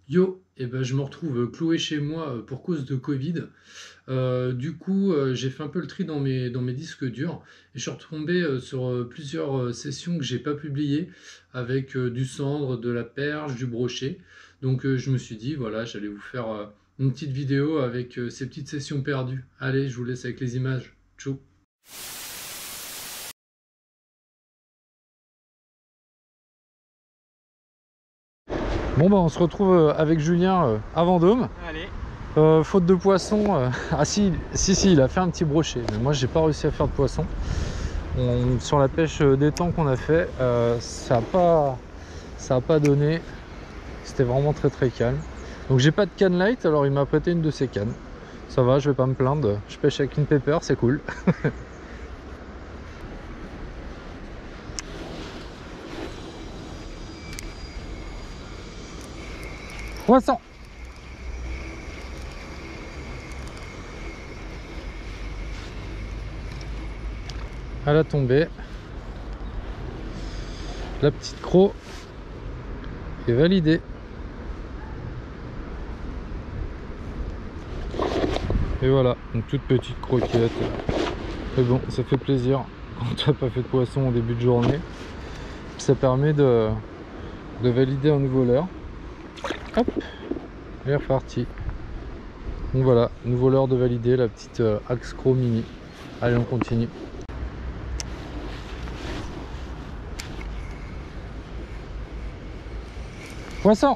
Yo, et ben je me retrouve cloué chez moi pour cause de Covid. Du coup, j'ai fait un peu le tri dans mes disques durs et je suis retombé sur plusieurs sessions que j'ai pas publiées avec du cendre, de la perche, du brochet. Donc je me suis dit, voilà, j'allais vous faire une petite vidéo avec ces petites sessions perdues. Allez, je vous laisse avec les images. Ciao. Bon bah on se retrouve avec Julien à Vendôme. Allez. Faute de poisson, ah si, il a fait un petit brochet, mais moi j'ai pas réussi à faire de poisson. Sur la pêche d'étang qu'on a fait, ça a pas donné, c'était vraiment très calme. Donc j'ai pas de canne light, alors il m'a prêté une de ses cannes. Ça va, je vais pas me plaindre, je pêche avec une pepper, c'est cool. Poisson. À la tombée, la petite croc est validée. Et voilà, une toute petite croquette. Mais bon, ça fait plaisir quand tu n'as pas fait de poisson au début de journée. Ça permet de valider un nouveau leurre. Hop, et reparti. Donc voilà, nouveau leurre de valider, la petite Axe Croc Mini. Allez, on continue. Poisson.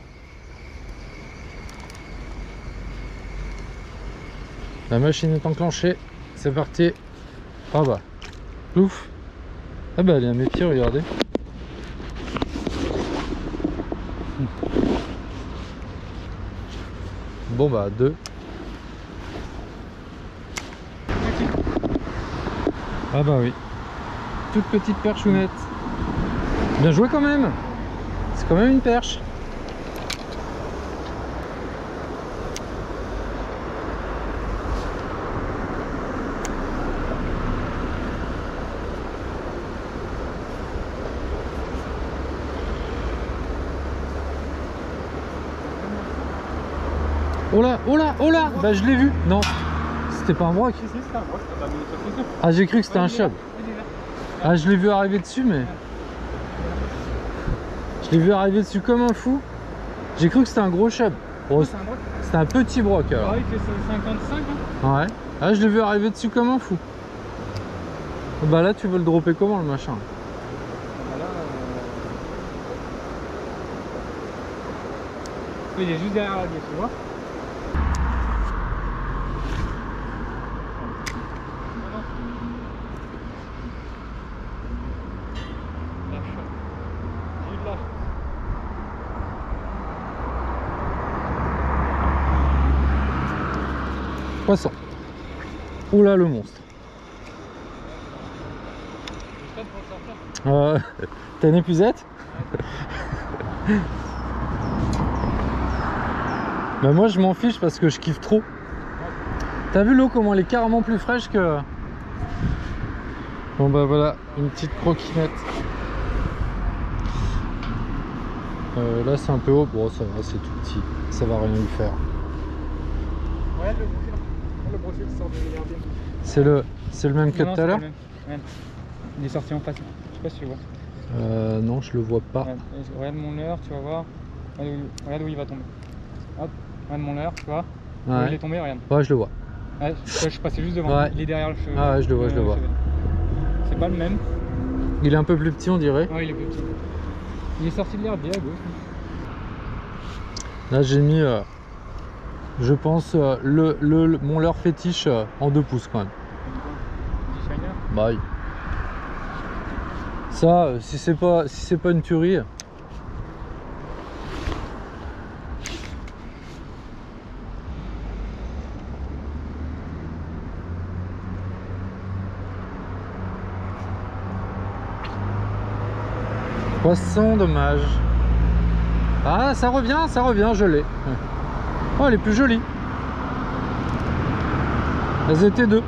La machine est enclenchée, c'est parti. Ah bah, plouf. Ah bah elle est à mes pieds, regardez. Bon bah 2. Ah bah oui. Toute petite perchounette. Bien joué quand même. C'est quand même une perche. Oh là, oh là, oh là. Bah je l'ai vu. Non, c'était pas un broc. Ah, j'ai cru que c'était un chub. Ah, je l'ai vu arriver dessus, mais je l'ai vu arriver dessus comme un fou. J'ai cru que c'était un gros chub. Oh, c'était un petit broc alors. Ah, il fait 55 hein. Ouais. Ah, je l'ai vu arriver dessus comme un fou. Bah là, tu veux le dropper comment le machin? Il est juste derrière la gueule, tu vois. Poisson. Oula le monstre. T'as une épuisette? Bah moi je m'en fiche parce que je kiffe trop. T'as vu l'eau comment elle est carrément plus fraîche que... Bon bah voilà, une petite croquinette. Là c'est un peu haut, bon ça va, c'est tout petit, ça va rien lui faire. Ouais, le brochet qui sort de l'herbier. C'est le même que tout à l'heure? Ouais. Il est sorti en face, je sais pas si tu vois. Non, je le vois pas. Ouais, regarde mon leurre, tu vas voir. Regarde où il va tomber. Hop, regarde mon leurre, tu vois. Ouais. Il est tombé, regarde. Ouais, je le vois. Ouais, je passais juste devant. Ouais. Il est derrière le cheveu. Ah ouais, je le vois, je le vois. C'est pas le même. Il est un peu plus petit, on dirait. Ouais, il est plus petit. Il est sorti de l'herbier à gauche. Là, j'ai mis, je pense, mon leurre fétiche en 2 pouces quand même. Petit shiner. Bye. Ça, si c'est pas une tuerie. Poisson, dommage. Ah, ça revient, je l'ai. Oh, elle est plus jolie. Elles étaient 2.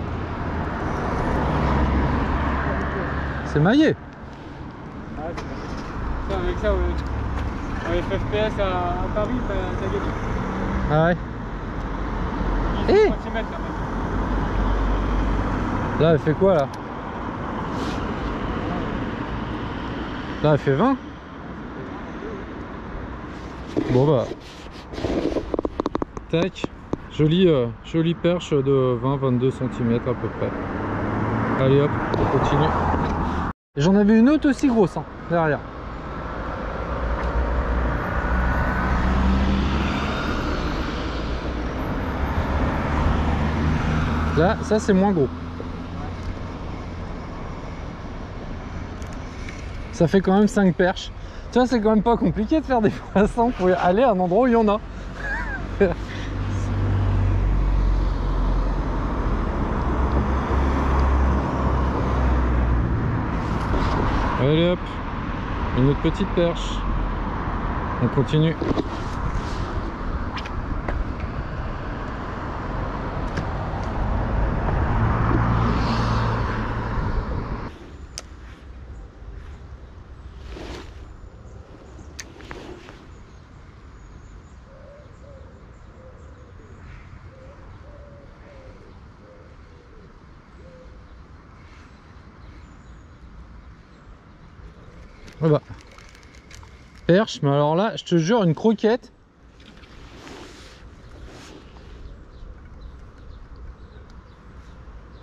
c'est maillé. Ah, c'est bon. Ça, avec ça, ouais. FFPS à Paris, t'as gagné. Ah ouais. 10 Eh cm quand même. Là, elle fait quoi là? Là, elle fait 20. Bon bah. Tac. Jolie perche de 20-22 cm à peu près. Allez hop, on continue. J'en avais une autre aussi grosse hein, derrière. Là, ça c'est moins gros. Ça fait quand même 5 perches. Tu vois, c'est quand même pas compliqué de faire des poissons pour aller à un endroit où il y en a. Allez hop, une autre petite perche. On continue. Voilà. Perche, mais alors là, je te jure, une croquette.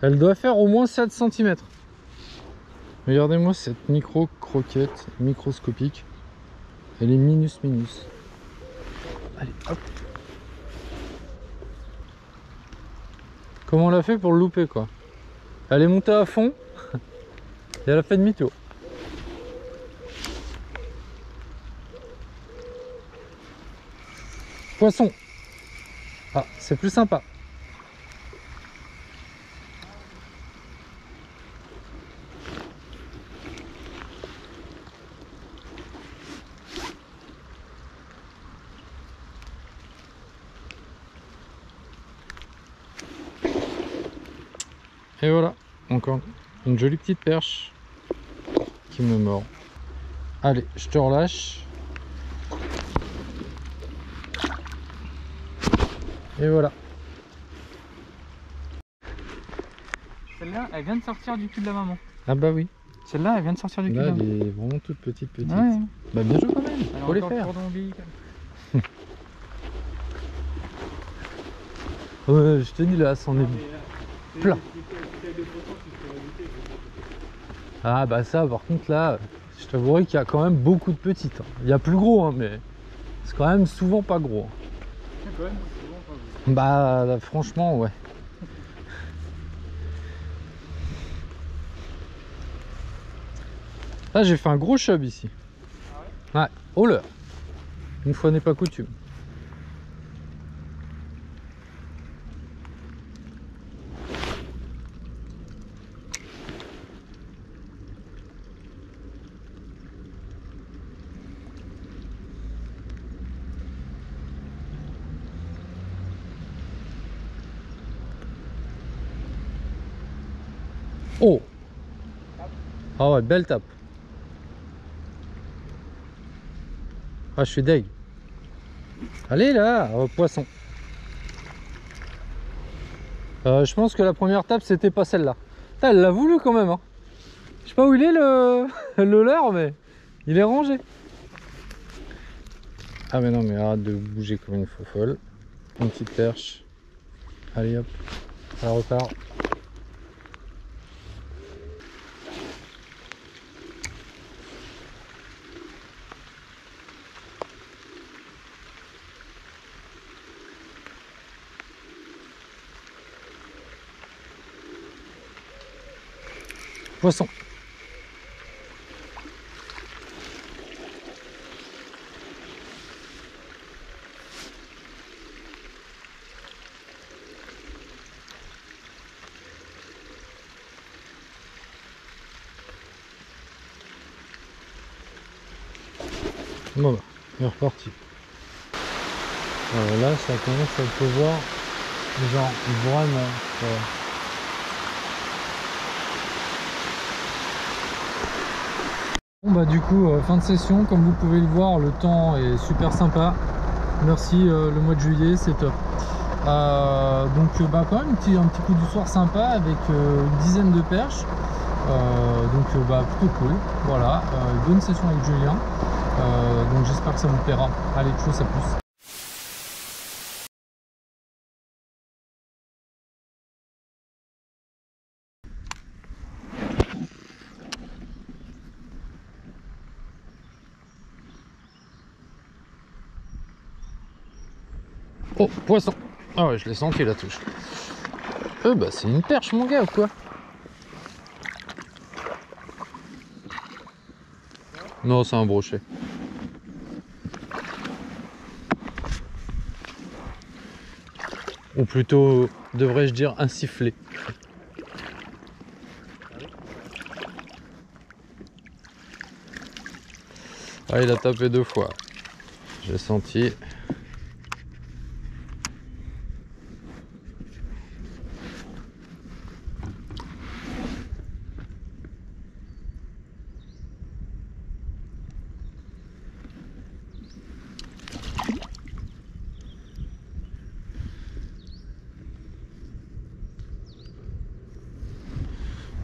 Elle doit faire au moins 7 cm. Regardez-moi cette micro croquette microscopique. Elle est minus. Allez, hop. Comment on l'a fait pour le louper quoi? Elle est montée à fond et elle a fait demi-tour. Poisson. Ah, c'est plus sympa. Et voilà, encore une jolie petite perche qui me mord. Allez, je te relâche. Et voilà. Celle-là, elle vient de sortir du cul de la maman. Ah bah oui. Celle-là, elle vient de sortir du cul de Là, la maman. elle est vraiment toute petite. Ouais. Bah bien joué quand même, Elle faut a les encore le faire. cordon ombilical. Ouais, je te dis là, c'en est plein. Ah bah ça, par contre là, je t'avouerai qu'il y a quand même beaucoup de petites. Il y a plus gros, hein, mais c'est quand même souvent pas gros. Quand même, c'est bon, pas vous. Bah là, franchement, ouais. Là, j'ai fait un gros chub ici. Ah ouais? Ouais, oh là. Une fois n'est pas coutume. Oh! Ah ouais, belle tape. Ah, je suis deg. Allez là, poisson. Je pense que la première tape, c'était pas celle-là. Elle l'a voulu quand même. Hein. Je sais pas où il est le, le leurre, mais il est rangé. Ah mais non, mais arrête de bouger comme une folle. Une petite perche. Allez hop, ça repart. Poisson. Bon bah, il est reparti. Alors là, ça commence à pleuvoir, genre vraiment. Bon bah du coup, fin de session, comme vous pouvez le voir, le temps est super sympa. Merci, le mois de juillet, c'est top. Donc bah quand même un petit coup du soir sympa avec une dizaine de perches. Donc bah plutôt cool. Voilà, bonne session avec Julien. Donc j'espère que ça vous plaira. Allez, tchuss, à plus. Oh, poisson. Ah ouais, je l'ai senti la touche. Bah c'est une perche mon gars ou quoi? Non, c'est un brochet. Ou plutôt, devrais-je dire, un sifflet. Ah, il a tapé 2 fois. J'ai senti.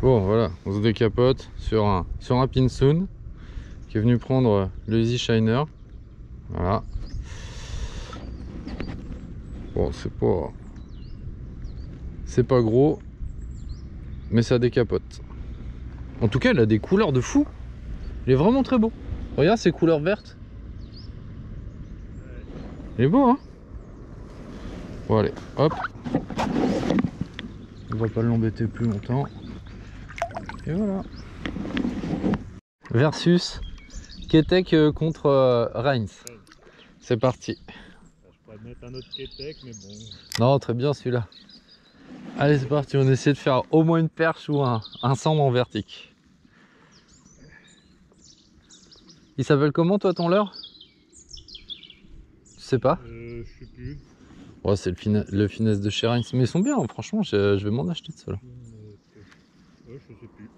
Bon voilà, on se décapote sur un pinsoon qui est venu prendre le Easy Shiner. Voilà. Bon, c'est pas gros, mais ça décapote. En tout cas, il a des couleurs de fou. Il est vraiment très beau. Regarde ces couleurs vertes. Il est beau, hein? Bon allez, hop. On va pas l'embêter plus longtemps. Et voilà. Versus Ketek contre Reigns. C'est parti. Je pourrais mettre un autre Ketek, mais bon. Non, très bien celui-là. Allez, c'est parti. On essaie de faire au moins une perche ou un cendre en vertique. Il s'appelle comment toi ton leurre? Tu sais pas? Je sais plus. Ouais, c'est le finesse de chez Reigns. Mais ils sont bien, hein, franchement, je vais m'en acheter de ceux-là. Ouais, je sais plus.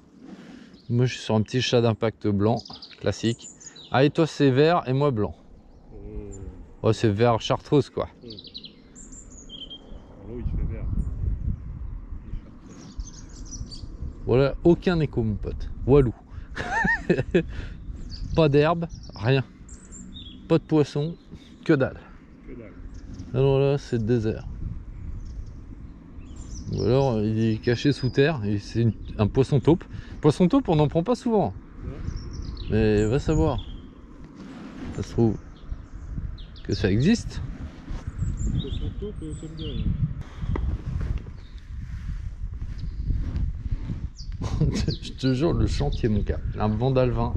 Moi, je suis sur un petit chat d'impact blanc, classique. Ah, et toi, c'est vert et moi blanc. Ouais, c'est vert chartreuse, quoi. L'eau, il fait vert. Voilà, aucun écho, mon pote. Walou. Pas d'herbe, rien. Pas de poisson, que dalle. Que dalle. Alors là, c'est le désert. Ou alors, il est caché sous terre et c'est un poisson taupe. Poisson taupe, on n'en prend pas souvent. Ouais. Mais va savoir. Ça se trouve que ça existe. Poisson taupe, ça me dit rien. Je te jure, le chantier, mon gars. Un vandalvin,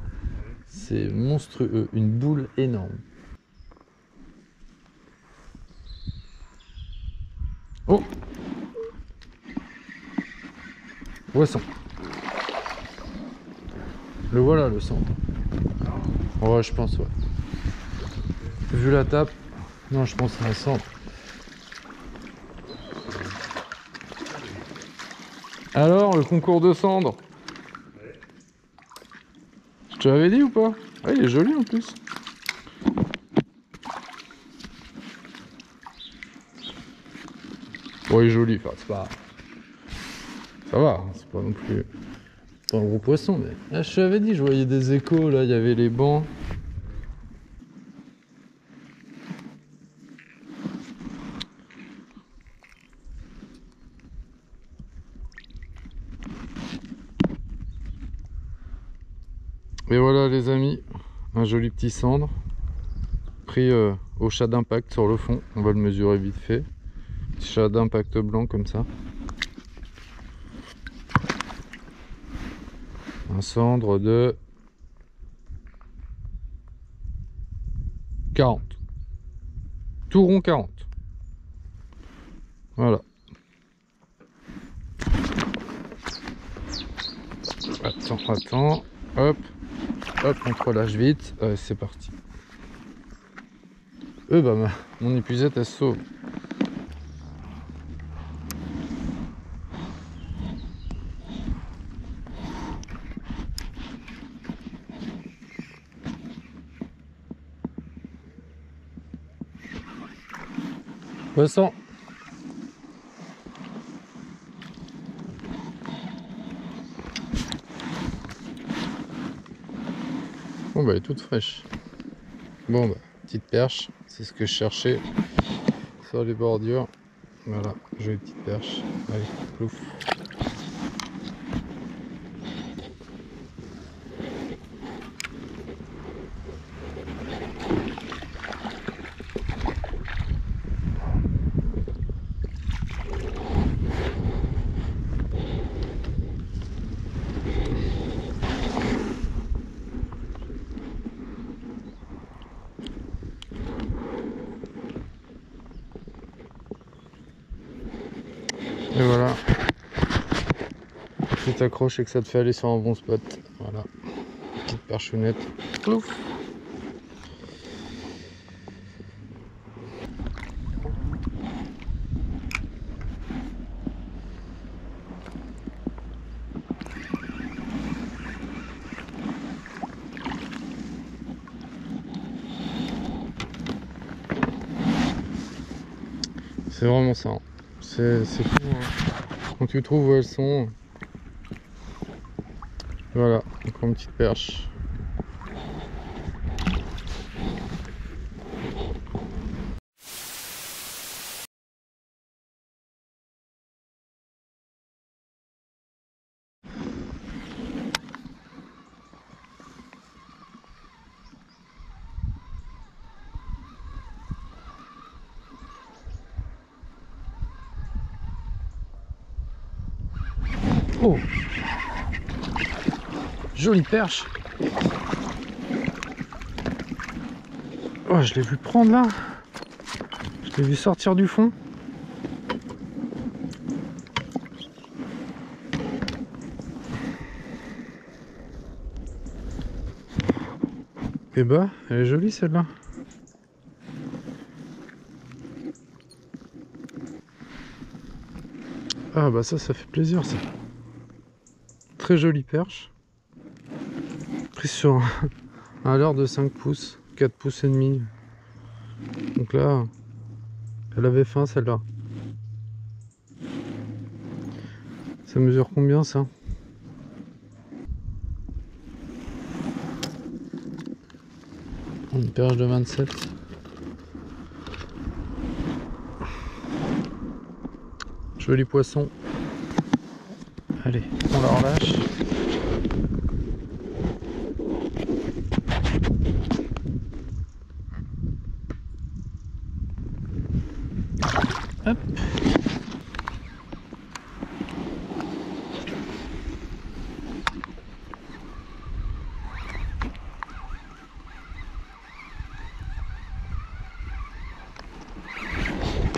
c'est monstrueux. Une boule énorme. Oh! Poisson. Le voilà, le centre. Ouais, je pense, ouais. Vu la tape, non, je pense à un centre. Alors, le concours de cendres. Je te l'avais dit ou pas? Ah, il est joli en plus. Bon, il est joli, enfin, c'est pas... Ça va, hein, c'est pas non plus... Pas un gros poisson, mais... Ah, je t'avais dit, je voyais des échos, là, il y avait les bancs. Et voilà les amis, un joli petit cendre pris au chat d'impact sur le fond. On va le mesurer vite fait. Petit chat d'impact blanc comme ça. Un cendre de 40. Tout rond 40. Voilà. Attends. Hop. Hop, on te relâche vite. C'est parti. Bah mon épuisette elle se sauve. Poisson. Bon bah elle est toute fraîche. Bon bah petite perche, c'est ce que je cherchais sur les bordures. Voilà, jolie petite perche. Allez, plouf. Et voilà, tu t'accroches et que ça te fait aller sur un bon spot. Voilà, petite perchounette. Plouf. C'est vraiment ça. Hein. C'est fou. Hein. Quand tu trouves où elles sont. Voilà, encore une petite perche. Oh, jolie perche. Oh, je l'ai vu prendre là. Je l'ai vu sortir du fond. Et bah, elle est jolie celle-là. Ah bah ça fait plaisir ça. Très jolie perche. Prise sur un leurre de 5 pouces, 4 pouces et demi. Donc là, elle avait faim celle-là. Ça mesure combien ça? Une perche de 27. Joli poisson. Allez, on la relâche. Hop.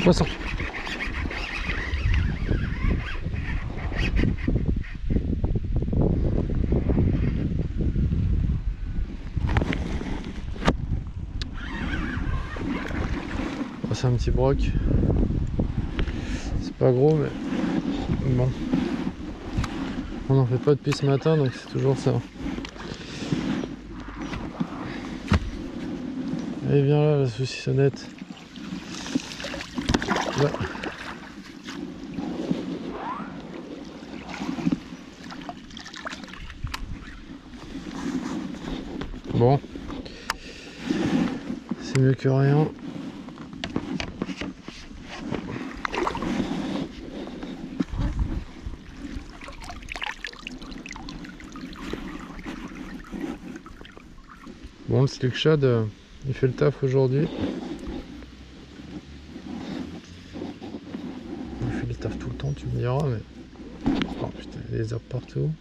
Poisson. C'est un petit broc. C'est pas gros mais bon. On n'en fait pas depuis ce matin donc c'est toujours ça. Allez viens là la saucissonnette. Là. Bon. C'est mieux que rien. Bon, le slick shad, il fait le taf aujourd'hui. Il fait le taf tout le temps, tu me diras, mais... Oh putain, il y a des herbes partout.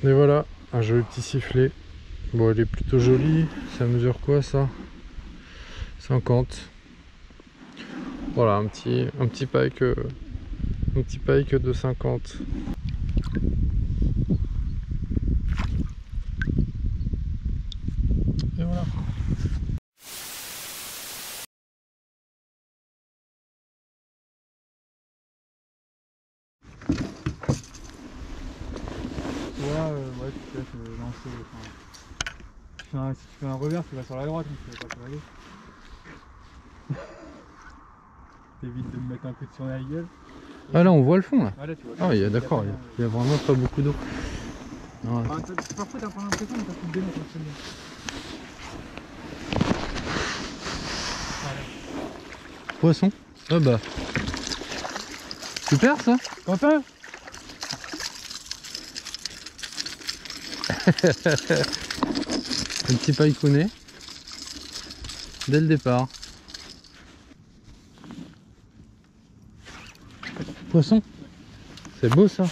Et voilà, un joli petit sifflet. Bon, elle est plutôt jolie. Ça mesure quoi ça? 50. Voilà, un petit pike de 50. Et voilà. vois, ouais, tu te laisses lancer. Enfin, si tu fais un revers, tu vas sur la droite, mais tu vas pas sur la gauche. T'évites de me mettre un coup de sur la gueule. Ah là on voit le fond là. Ah, là, tu vois, Ah d'accord, il y a vraiment pas beaucoup d'eau. Ouais. Parfois t'as pas l'impression, mais t'as plus de démon quand tu le dis. Poisson. Ah bah. Super ça. Quentin, Un petit paillconnet. Dès le départ. Poisson. C'est beau ça.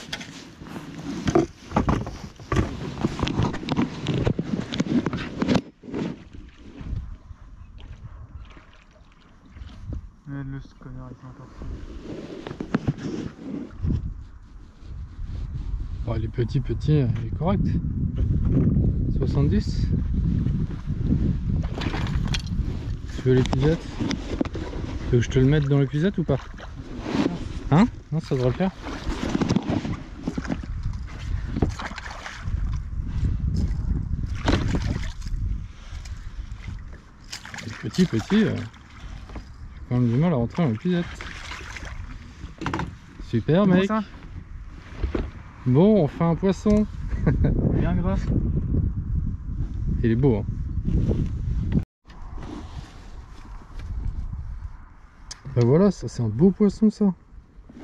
le connard, il s'est encore. Bon, les petits, il est correct. 70. Tu veux l'épisode? Tu veux que je te le mette dans l'épisode ou pas? Hein? Non, ça devrait le faire. Les petits, j'ai quand même du mal à rentrer dans l'épisode. Super mec. Ça Bon, on fait un poisson. bien gras. Il est beau hein. Ben voilà, ça c'est un beau poisson ça.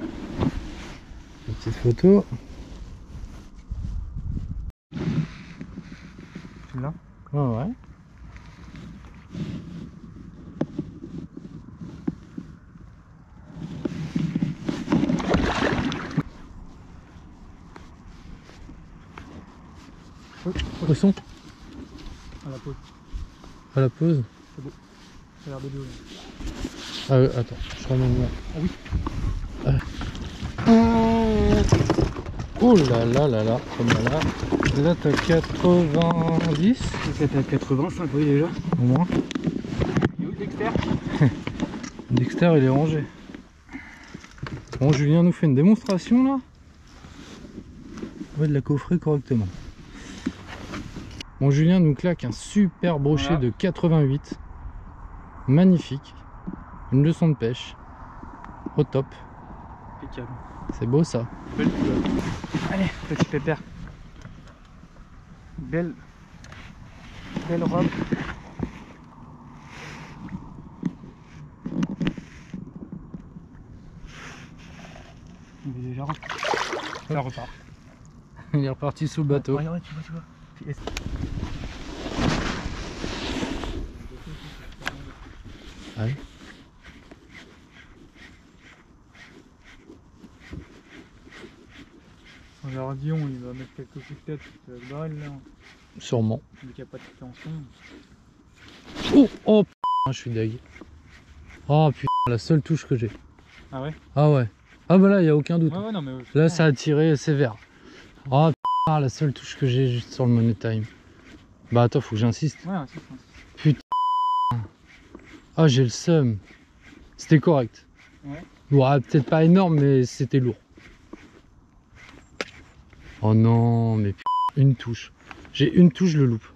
Une petite photo. Tu l'as? Ah ouais. Poisson À la pause. à la pause. Ça a l'air de l'eau. Ah, attends, je ramène là. Ah oui. Oh là là là là, comme là. Là t'as 90 C'est à 85, oui déjà. au moins. Il est où Dexter? Dexter il est rangé. Bon, Julien nous fait une démonstration là. On va de la coffrer correctement. Bon, Julien nous claque un super brochet Voilà. de 88. Magnifique. Une leçon de pêche. Au top. Impeccable. C'est beau ça. Belle couleur. Allez, petit pépère. Belle robe. Il est déjà rentré. Ça repart. Il est reparti sous le bateau. Regarde, tu vois. Ouais. On leur dit il va mettre quelques coups de tête sur le barrel là. Sûrement. Vu qu'il n'y a pas de tension. Oh putain, je suis deg. Oh putain, la seule touche que j'ai. Ah ouais? Ah ouais. Ah bah là, il n'y a aucun doute. Ouais, non mais. Là, ça a tiré sévère. Oh putain, la seule touche que j'ai juste sur le Money Time. Bah attends, faut que j'insiste. Ouais, c'est ça. Putain. Ah, j'ai le seum. C'était correct. Ouais. Ouais, peut-être pas énorme, mais c'était lourd. Oh non, mais putain, une touche. J'ai une touche, je le loupe.